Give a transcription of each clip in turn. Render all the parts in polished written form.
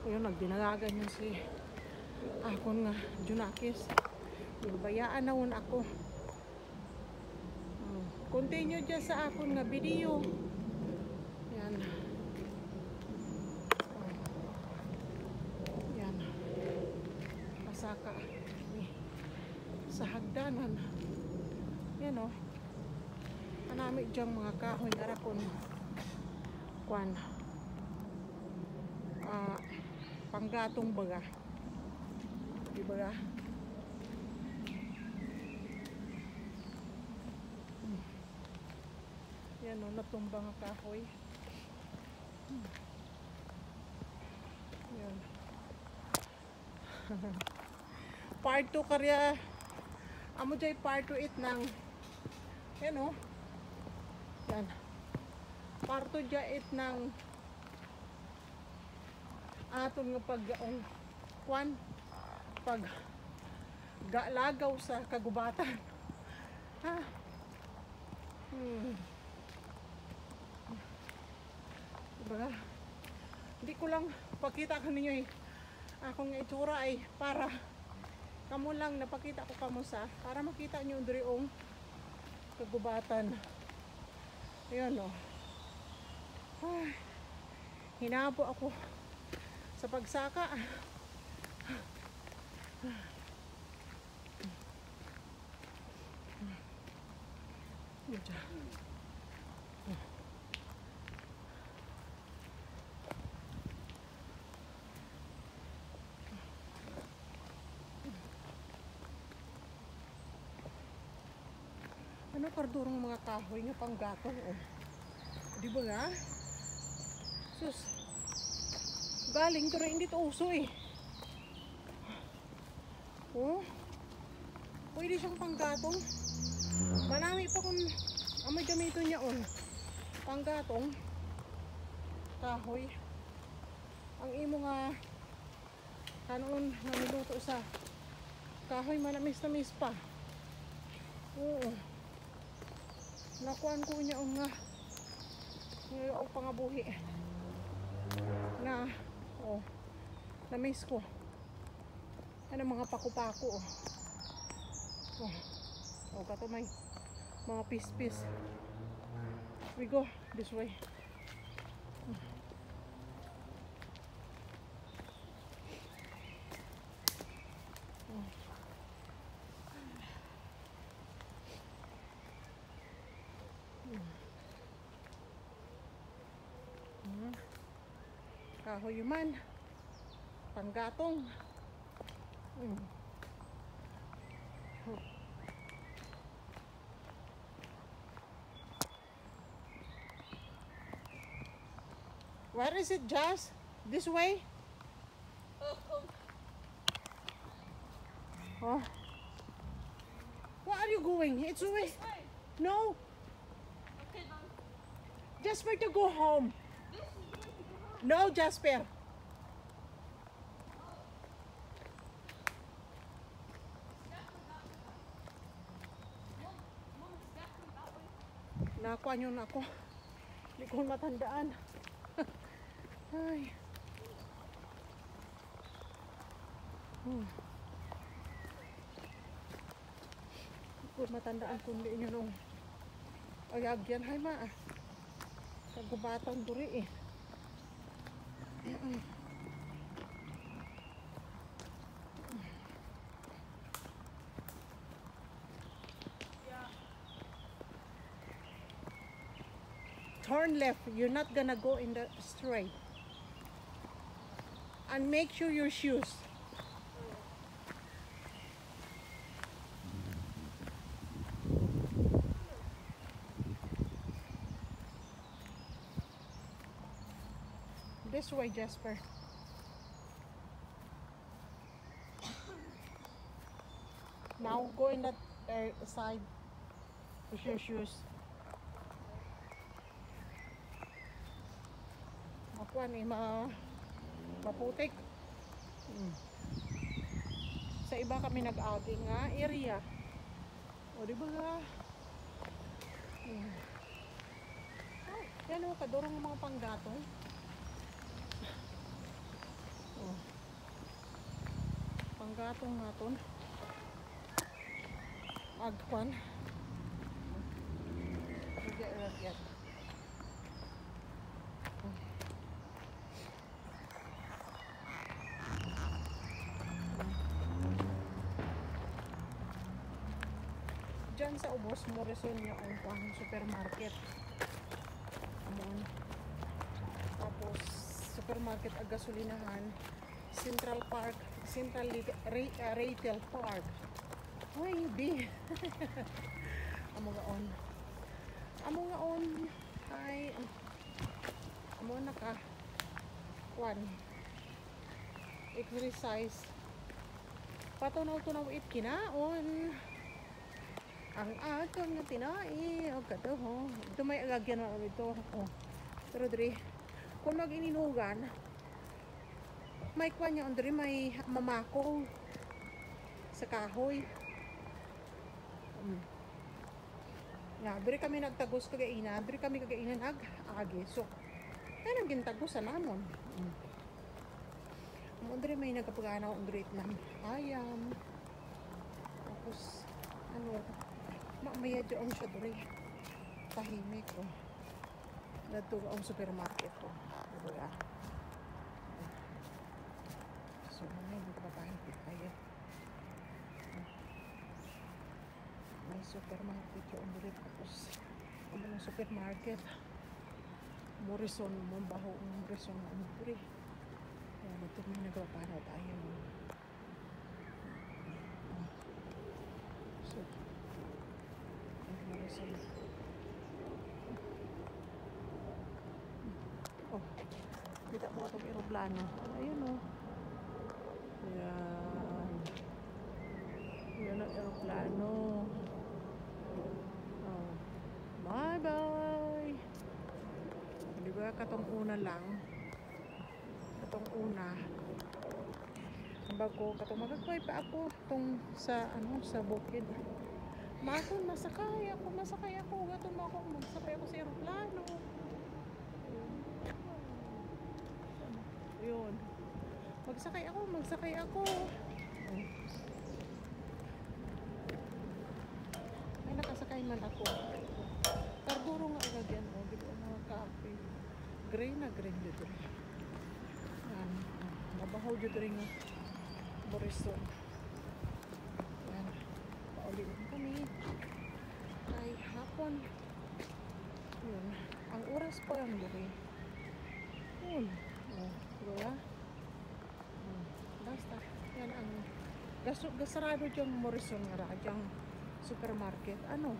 Ayun, nagdinagagan niya si akon nga Junakis. Bayaan na ako. Continue dyan sa akon nga video. Yan. Yan. Pasaka. Sa hagdanan. Yan o. Anami dyan mga kahoy. Arakon. Kwan. Panggatong baga. Di baga? Yan o, natumba nga kahoy. Yan. Part 2 karya. Amo dyan part 2 it ng. Yan o. Yan. Part 2 dyan it ng aton nga pag-gaong kwan. Pag lagaw sa kagubatan. Ha? Diba? Hindi ko lang pakita ko ninyo eh. Akong itsura ay para kamo lang napakita ko kamo sa para makita nyo diriong kagubatan. Ayun o. Ay, hinabo ako sa pagsaka. Ano kardurong mga kahoy nga panggatong oh. Di ba nga? Sus. Galing pero hindi to uso eh. Oh. Pwede siyang panggatong. Manami pa kung amoy gamito niya on. Panggatong kahoy. Ang imo nga kanon nga niluto sa kahoy manamis-namis pa. Oo. Nakuan ko niya nga ngayon pangabuhi na oh na-miss ko ano mga paku-paku oh kato may mga pis-pis. We go this way. Kahoy man panggatong. Where is it, Jazz? This way? Oh. Where are you going? It's away. No. Okay, then. Jasper to go home. No, Jasper. Nakuha nyo na ako. Hindi ko matandaan. Ay. Hindi ko matandaan kundi nyo nung ayagyan. Hay ma. Kagubatan duri eh. Turn left. You're not gonna go in the straight. And make sure your shoes. This way, Jasper. Now go in that side with your shoes. Mapuan eh, maputik. Sa iba kami nag-outing nga area. O di ba nga? Yan o, kadurong mga panggatong. katong naton. Agkwan. Ragyan. Diyan sa Ubos, Morrison yung supermarket. Amon. Tapos, supermarket ag gasolinahan. Central Park, Retail Park. Uy, B. Amo nga on. Ay, amo na ka. Exercise. Patunaw-tunaw it kinaon. Ang atong nga tinai. O kato ho. Ito may agagyan na ito. Oh. Pero diri, kung mag-ininugan, may kwan niya diri may mamakong sa kahoy. Nga, diri kami nagtagos kagaina. Diri kami kagaina nag-agi. So, ay nagintagos sa namon. Diri may nagkapagana diri ng ayam. Tapos, ano, mamaya doon siya diri. Tahimik ko. Natuwa ang supermarket ko. Diba? So, may magpapahigit tayo. May supermarket yung diri. Tapos, ano ng supermarket? Morrison, Mombaho, Morrison, ano diri. Kaya dito may nagpapanaw tayo. So, Morrison. Oh, kita mo itong aeroplano. Ayun o. Yan. Yan ang aeroplano. Oh. Bye-bye! Diba, katong una lang. Katong una. Bago, katong magagway pa ako. Itong sa, ano, sa bukid. Makon, masakay ako. Gatong ako, magsakay ako sa aeroplano. Yun. Magsakay ako. May nakasakay man ako. Karburo nga agad yan. O, dito ang mga kape. Gray dito. Yan. Mabahaw dito rin nga. Morrison. Yan. Paulitin kami. Ay, hapon. Yun. Ang oras pa lang dito. Yun. Diba? Basta. Yan ang gasarado diyang Morrison nga diyang supermarket. Ano?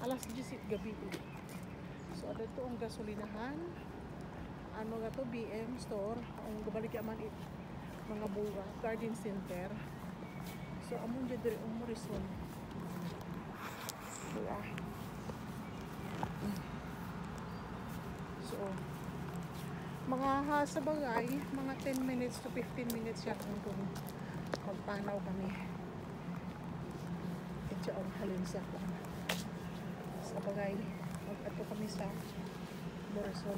Alas 10 gabi. So, ano ito ang gasolinahan? Ano nga to? BM store. Ang gabalik yaman it. Mga buwa. Garden center. So, amon dyan diri ang Morrison. Diba? So, mga sa bagay, mga 10 minutes to 15 minutes siya kung magpanaw kami. Ito ang halin sa bagay. Mag-ato kami sa Morrison.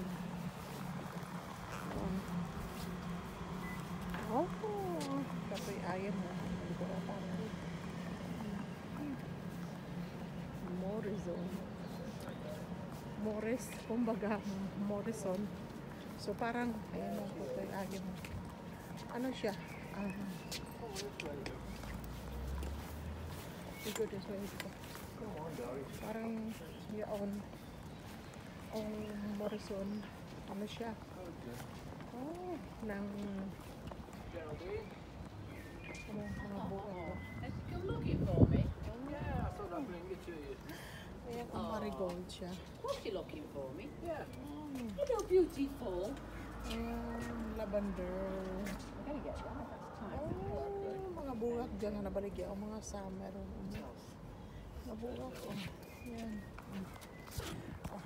Katoy ayan mo. Morris, kumbaga Morrison. So parang, ayan mo, katoy ayan mo. Ano siya? Siguro this way ito. Parang yaon ang Morrison. Ano siya? Oh, ng mga buo. You're looking for me? Yeah, I thought I'd bring it to you. Ayan ang marigold siya. What you looking for me? Yeah. Hello, beautiful. Ayan, lavender. I'm gonna get that. That's time. Oh, mga buwak dyan na nabaligya. O mga summer. Mga buwak. Oh. Ayan. Oh.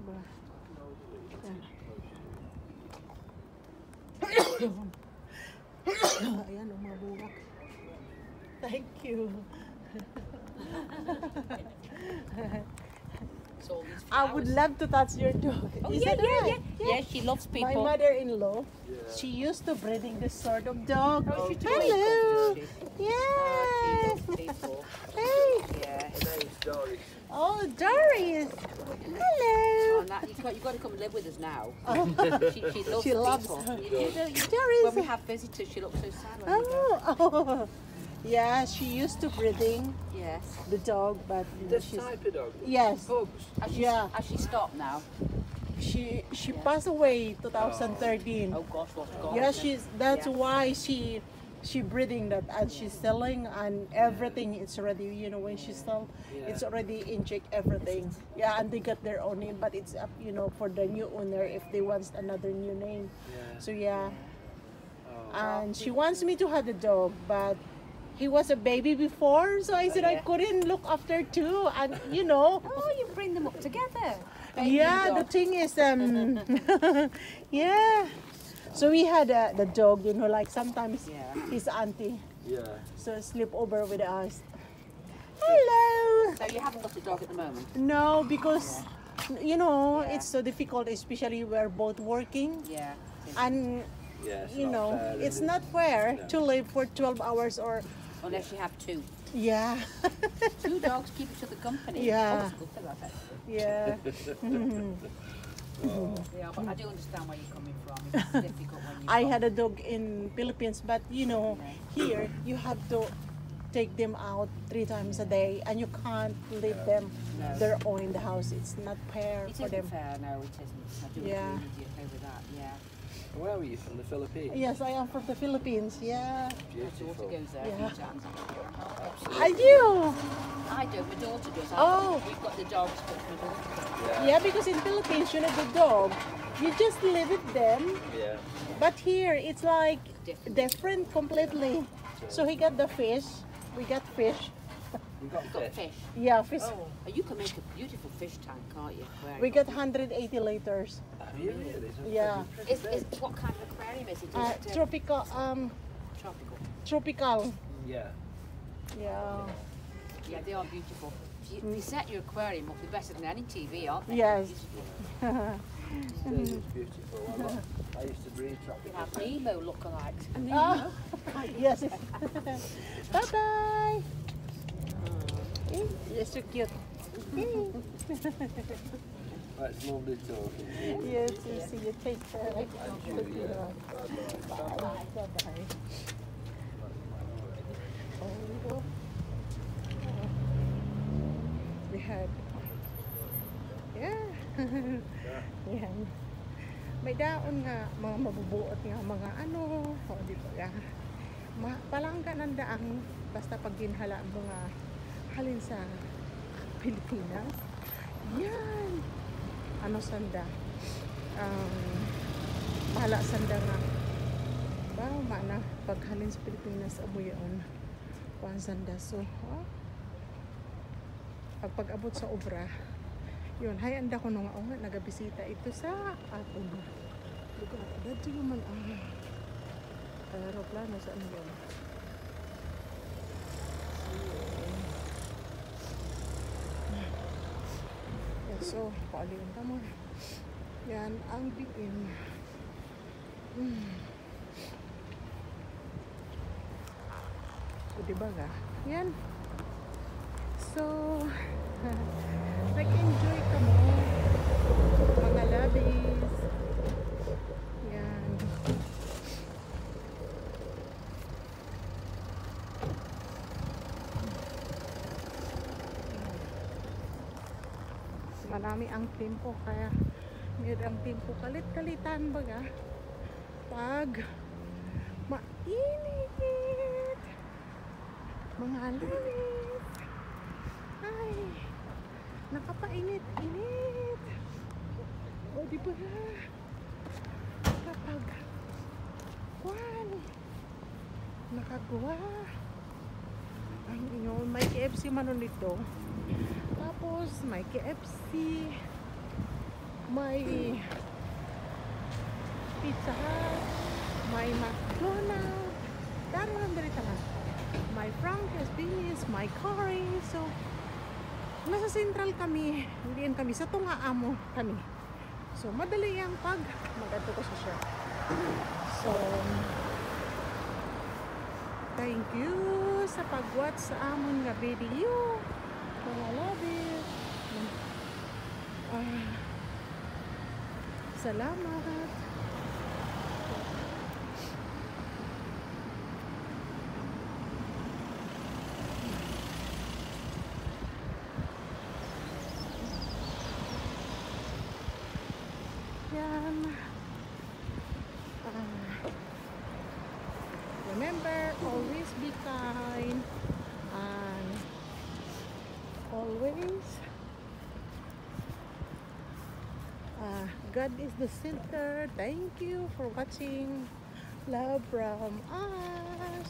Ba. Ayan ang mga buwak. Thank you. likes all these I flowers. would love to touch your dog. Oh, Is yeah, it yeah, right? yeah. Yeah, she loves My people. mother-in-law, Yeah. she used to breeding this sort of dog. Oh, she does. Hello. Does she? Yeah. Oh, she loves people. Hey. Yeah. Her name's Doris. Oh, Doris. Hello. Oh, Nat, you've got to come live with us now. Oh. She loves She loves people. her. You know, Doris. when we have visitors, she looks so sad when we go. Oh. Yeah, she used to breeding Yes. the dog, but This she's type of dog. yes. Pugs. Has she stopped now? She passed away 2013. Oh gosh, what's gone? Yeah, that's Yeah. why she breeding that and she's selling and everything is already, you know, when she sell it's already inject everything. Yeah, and they got their own name, but it's up, you know, for the new owner if they want another new name. Yeah. So yeah, Oh. and she wants me to have the dog, but he was a baby before, so I said I yeah. couldn't look after two, and you know. Oh, you bring them up together. Yeah, the thing is, yeah. So we had the dog, you know, like sometimes Yeah. his auntie, Yeah. so sleep over with us. Hello. So you haven't got a dog at the moment? No, because you know Yeah. it's so difficult, especially we're both working, Yeah. and Yeah. you not know fair, it's is it? not fair No. to live for 12 hours or Unless you have two. yeah, 2 dogs keep each other company. Yeah. Oh, it's good for that, actually. yeah. Yeah, but I do understand where you're coming from. It's difficult when you. I had a dog in Philippines, but you know, here you have to take them out 3 times a day, and you can't leave them No. their own in the house. It's not fair It for isn't them. fair, no, it isn't. I do Yeah. agree with you over that, yeah. Where were you from? The Philippines? Yes, I am from the Philippines. Yeah. My daughter Beautiful. goes there Yeah. a few times. Are you? I do, my daughter does. Oh. We've got the dogs, but my daughter does. Yeah, because in Philippines, you know, the dog, you just leave it them. Yeah. But here, it's like Different. different completely. So he got the fish. We got fish. You got You've got fish. fish. Yeah, fish. Oh, you can make a beautiful fish tank, can't you? We got 180 liters. Have you really? It's Yeah. pretty Is big. what kind of aquarium is it? Is it Tropical. tropical? Tropical. Yeah. Yeah. Yeah, they are beautiful. If you set your aquarium up, they're better than any TV, aren't they? Yes. It is beautiful. I used to breed You tropical have fish. Nemo lookalikes. Ah, yes. Bye bye. You're so cute. That's lovely talking to you. Yes, you see, you take care. And you, yeah. Bye bye. Oh, we had, yeah. Yan. May daon nga, mga mabubuot nga, mga ano, o di ba nga. Palangga ng daang, basta pag ginhala mo nga, halin sa Pilipinas. Yan. Ano sanda? Mahala sanda nga. Ba, mana, paghalin sa Pilipinas, amo yun. Kuan sanda. So, pag-abot sa obra, yun, hayanda ko nung nga, nagabisita ito sa aton. Dito yung man ang aeroplano sa ano yun. So, paaliwan ka mo. Yan, ang biin. So, diba ga? Yan. So, nag-enjoy ka mo. Mga labis. Yan. Marami ang tempo, kaya ang tempo kalit-kalitan baga pag mainit, mga langit ay nakapainit-init. O di ba kapag kwan nakagawa ang inyo, may KFC man nito. Tapos may KFC, may Pizza Hut, may McDonald's, dari lang dari tangan. My Frank's, Beans, my curry. So nasa central kami, hindi kami sa Tungaamo kami. So madali yang pag mag-ato ko sa siya. So thank you sa pag-watch sa amon nga video. I love it. Salamat. Yan. Remember, always be kind and always God is the center. Thank you for watching. Love from us.